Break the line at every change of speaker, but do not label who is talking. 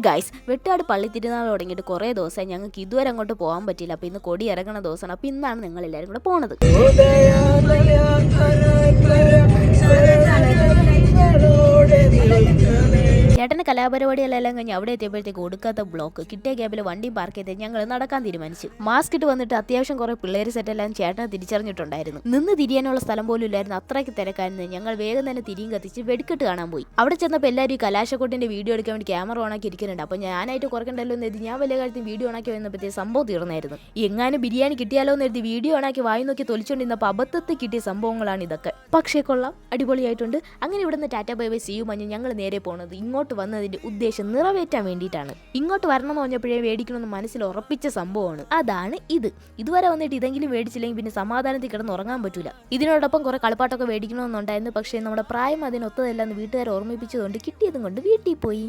Guys, വെട്ടാട് പള്ളി തിരുനാൾ തുടങ്ങിയിട്ട് കുറേ ദിവസമായി ഞങ്ങൾക്ക് ഇതുവരെ അങ്ങോട്ട് പോകാൻ പറ്റില്ല. അപ്പോൾ ഇന്ന് കൊടി ഇറങ്ങുന്ന ദിവസമാണ്. അപ്പോൾ ഇന്നാണ് നിങ്ങൾ എല്ലാവരും കൂടെ പോണത്. ചേട്ടൻ്റെ കലാപരിപാടികളെല്ലാം കഴിഞ്ഞ് അവിടെ എത്തിയപ്പോഴത്തേക്ക് ഒടുക്കാത്ത ബ്ലോക്ക്. കിട്ടിയ ക്യാബിൽ വണ്ടി പാർക്ക് ചെയ്ത് ഞങ്ങൾ നടക്കാൻ തീരുമാനിച്ചു. മാസ്ക് ഇട്ട് വന്നിട്ട് അത്യാവശ്യം കുറേ പിള്ളേർ സെറ്റെല്ലാം ചേട്ടനെ തിരിച്ചറിഞ്ഞിട്ടുണ്ടായിരുന്നു. നിന്ന് തിരിയാനുള്ള സ്ഥലം പോലും ഇല്ലായിരുന്നു, അത്രയ്ക്ക് തിരക്കായിരുന്നു. ഞങ്ങൾ വേഗം തന്നെ തിരിയും കത്തിച്ച് വെടിക്കെട്ട് കാണാൻ പോയി. അവിടെ ചെന്നപ്പോൾ എല്ലാവരും ഈ കലാശക്കൊട്ടിന്റെ വീഡിയോ എടുക്കാൻ വേണ്ടി ക്യാമറ ഓണാക്കി ഇരിക്കുന്നുണ്ട്. അപ്പോൾ ഞാനായിട്ട് കുറക്കണ്ടല്ലോ എന്ന് എഴുതി ഞാൻ വലിയ കാര്യത്തിൽ വീഡിയോ ഓണാക്കി വന്നപ്പോഴത്തേക്ക് സംഭവം തീർന്നായിരുന്നു. എങ്ങാനും ബിരിയാണി കിട്ടിയാലോ എന്ന് എഴുതി വീഡിയോ ഓണാക്കി വായി നോക്കി തൊലിച്ചുകൊണ്ടിരുന്നപ്പോൾ അബദ്ധത്തിൽ കിട്ടിയ സംഭവങ്ങളാണ് ഇതൊക്കെ. പക്ഷേ കൊള്ളാം, അടിപൊളിയായിട്ടുണ്ട്. അങ്ങനെ ഇവിടുന്ന് tata bye bye see you മഞ്ഞ് ഞങ്ങൾ നേരെ പോകുന്നത് ഇങ്ങോട്ട് വന്നതിന്റെ ഉദ്ദേശം നിറവേറ്റാൻ വേണ്ടിയിട്ടാണ്. ഇങ്ങോട്ട് വരണമെന്ന് പറഞ്ഞപ്പോഴേ മേടിക്കണമെന്ന് മനസ്സിൽ ഉറപ്പിച്ച സംഭവമാണ്. അതാണ് ഇത്. ഇതുവരെ വന്നിട്ട് ഇതെങ്കിലും മേടിച്ചില്ലെങ്കിൽ പിന്നെ സമാധാനത്തിൽ കിടന്ന് ഉറങ്ങാൻ പറ്റൂല. ഇതിനോടൊപ്പം കുറെ കളിപ്പാട്ടൊക്കെ മേടിക്കണമെന്നുണ്ടായിരുന്നു. പക്ഷേ നമ്മുടെ പ്രായം അതിനൊത്തതല്ലെന്ന് വീട്ടുകാർ ഓർമ്മിപ്പിച്ചതുകൊണ്ട് കിട്ടിയതും കൊണ്ട് വീട്ടിൽ പോയി.